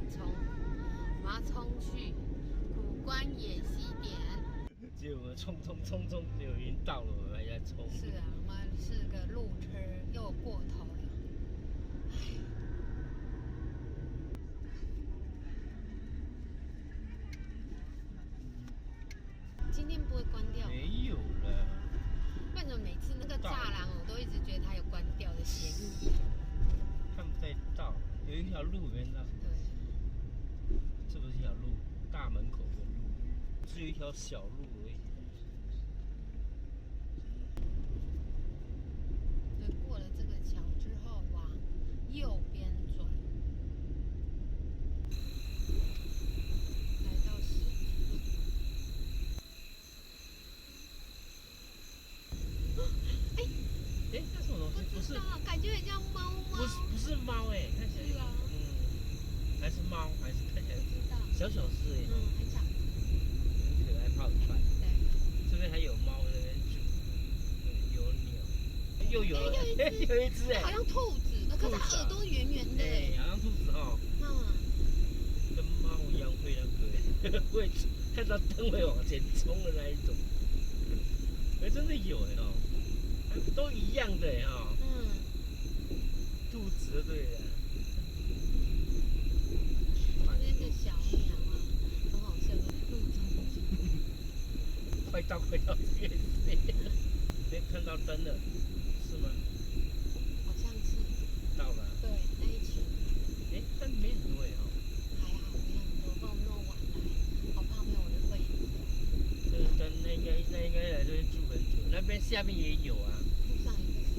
冲，我们要冲去古关野溪点。结果我们冲，结果已经到了，我们还在冲。是啊，我们是个路车，又过头了。今天不会关掉？没有了。为什么每次那个栅栏我都一直觉得它有关掉的嫌疑？看不太到，有一条路边的。对。这不是一条路，大门口的路，只有一条小路而已。对，过了这个桥之后往右边转，来到十字路。哎，那什么东西？不知道，感觉很像猫猫。不是猫哎，看起来。是啊。还是猫，还是看起来。不知道。小只哎。很小。很可爱，泡饭。对。这边还有猫在那边住，有鸟，又有一只哎，好像兔子，可是它耳朵圆圆的哎，好像兔子哈。跟猫一样会那个，会看到灯会往前冲的那一种。真的有哎哦，都一样的哎哈。兔子对了。这边的小鸟啊，很好笑，都在路中间。快到这个是，看到灯了，是吗？好像是。到了。对，那一群。但没很多哎哦。还好没很多，不然我们那么晚来，好怕没有人会。这个灯那应该来这边住很久，那边下面也有啊。路上一个什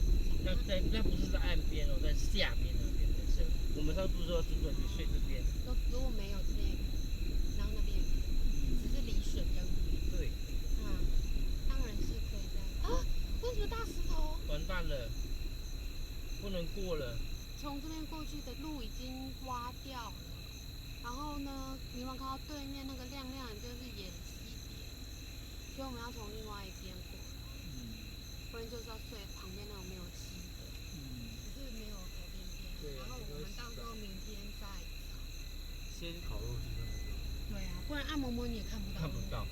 么？那不是在岸边哦，在下面那边的是。我们上次说住这里睡这边。如果没有这边，然后那边只是离水比较远。对。当然是可以的。啊，为什么大石头？完蛋了，不能过了。从这边过去的路已经挖掉了，然后呢，你们看到对面那个亮亮的就是野溪点，所以我们要从另外一边过来。不然就是要睡旁边那种没有溪的。只是没有河边边。然后我们到时候明天再找。先烤肉是那个。对啊，不然按摩你也看不到。看不到。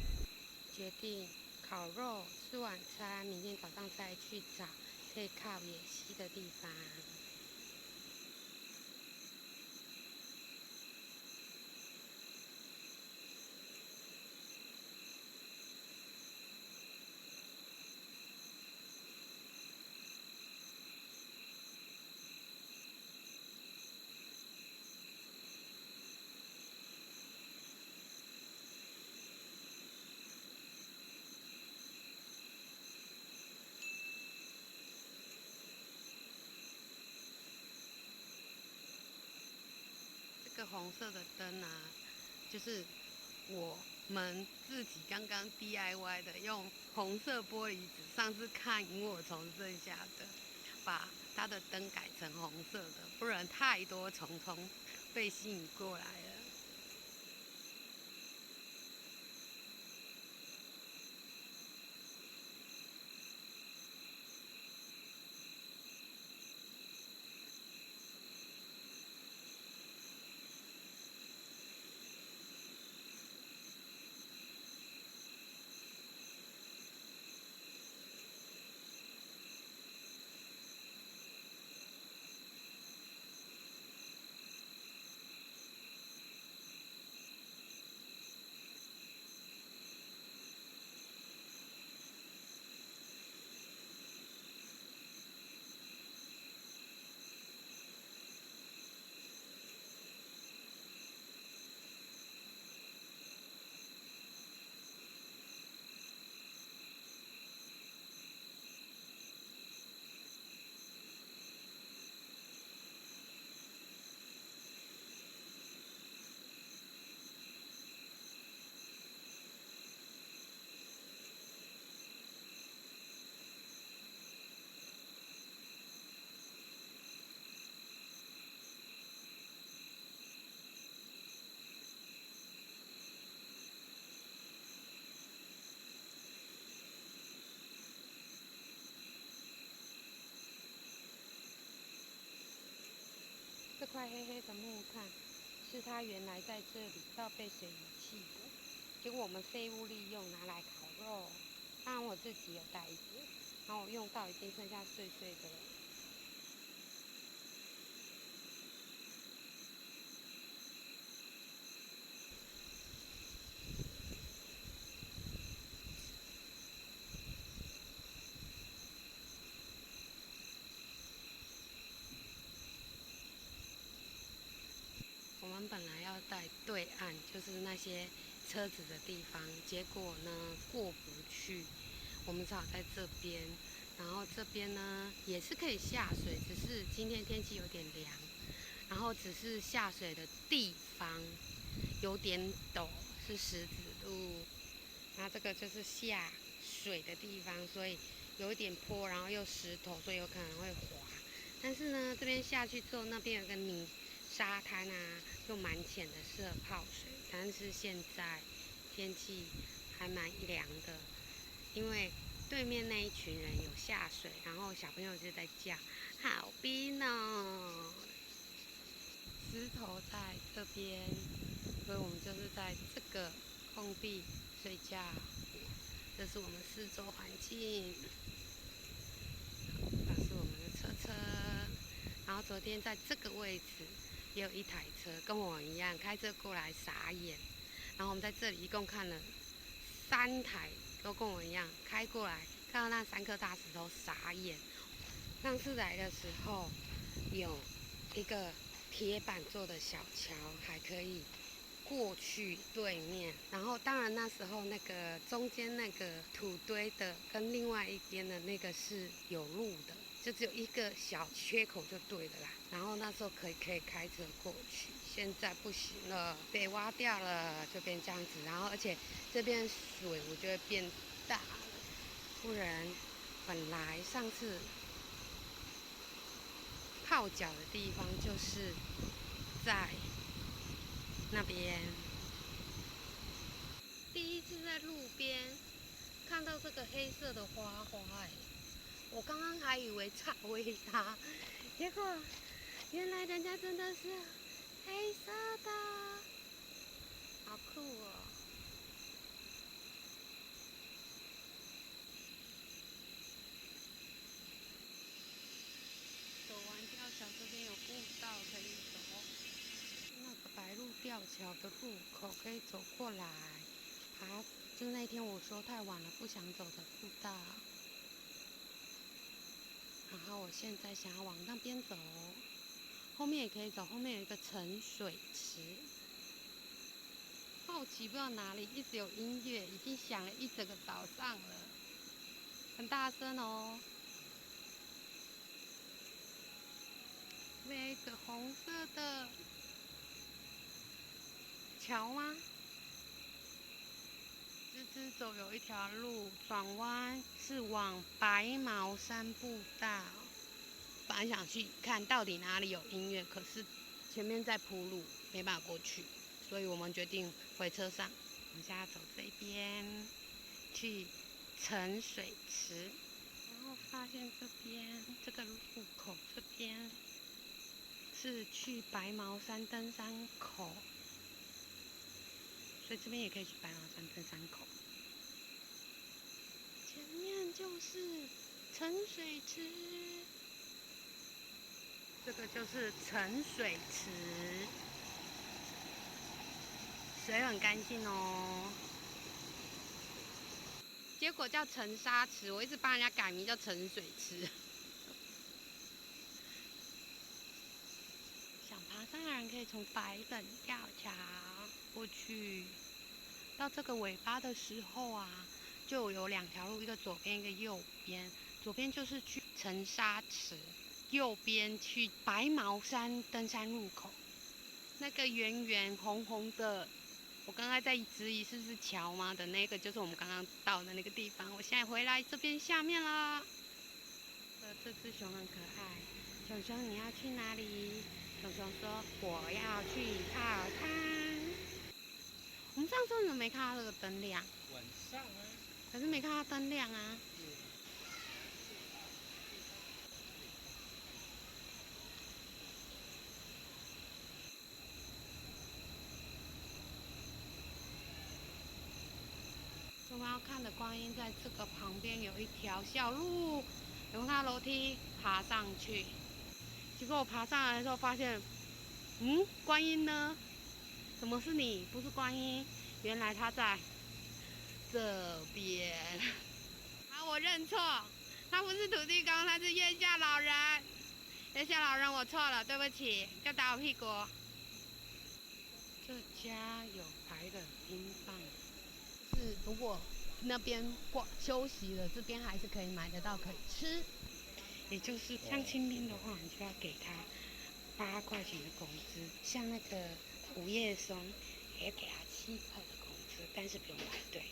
决定烤肉吃晚餐，明天早上再去找可以靠野溪的地方。这个红色的灯啊，就是我们自己刚刚 DIY 的，用红色玻璃纸。上次看萤火虫剩下的，把它的灯改成红色的，不然太多虫虫被吸引过来了。这块黑黑的木炭是它原来在这里要被水遗弃的，结果我们废物利用拿来烤肉。当然我自己有带一点，然后我用到已经剩下碎碎的了。我们本来要在对岸，就是那些车子的地方，结果呢过不去。我们只好在这边，然后这边呢也是可以下水，只是今天天气有点凉，然后只是下水的地方有点陡，是石子路。然后这个就是下水的地方，所以有一点坡，然后又石头，所以有可能会滑。但是呢，这边下去之后，那边有个泥沙滩啊，又蛮浅的，适合泡水。但是现在天气还蛮凉的，因为对面那一群人有下水，然后小朋友就在叫好冰哦，石头在这边，所以我们就是在这个空地睡觉。这是我们四周环境，这是我们的车车。然后昨天在这个位置也有一台车跟我一样开车过来，傻眼。然后我们在这里一共看了3台，都跟我一样开过来，看到那3颗大石头，傻眼。上次来的时候有一个铁板做的小桥，还可以过去对面。然后当然那时候那个中间那个土堆的跟另外一边的那个是有路的，就只有一个小缺口就对了啦。然后那时候可以开车过去，现在不行了，被挖掉了，就变这样子。然后而且这边水我觉得变大了，不然本来上次泡脚的地方就是在那边。第一次在路边看到这个黑色的花花，我刚刚还以为草薇它，结果原来人家真的是黑色的，好酷哦！走完吊桥这边有步道可以走，那个白鹿吊桥的入口可以走过来，就那天我说太晚了不想走的步道。然后我现在想要往那边走，后面也可以走，后面有一个沉水池。好奇不知道哪里一直有音乐，已经响了一整个早上了，很大声哦。那个红色的桥吗？直直走有一条路，转弯是往白毛山步道。本来想去看到底哪里有音乐，可是前面在铺路，没办法过去，所以我们决定回车上。我们现在走这边去沉水池，然后发现这边这个路口这边是去白毛山登山口，所以这边也可以去白毛山登山口。前面就是沉水池。这个就是沉水池，水很干净哦。结果叫沉沙池，我一直帮人家改名叫沉水池。想爬山的人可以从白冷吊桥过去，到这个尾巴的时候啊，就有2条路，一个左边，一个右边。左边就是去沉沙池，右边去白毛山登山入口。那个圆圆红红的，我刚刚在质疑是不是桥吗的那个，就是我们刚刚到的那个地方。我现在回来这边下面啦。这只熊很可爱。熊熊，你要去哪里？熊熊说：“我要去泡汤。”我们上次怎么没看到这个灯亮？晚上啊。可是没看到灯亮啊。们要看的观音在这个旁边有一条小路，用它楼梯爬上去。结果我爬上来的时候发现，观音呢？怎么是你？不是观音？原来他在这边。好，我认错，他不是土地公，他是月下老人。月下老人，我错了，对不起，要打我屁股。这家有牌的冰棒，是如果那边休息了，这边还是可以买得到，可以吃。也就是像清兵的话，你就要给他8块钱的工资，像那个午夜松也给他7块的工资，但是不用排队。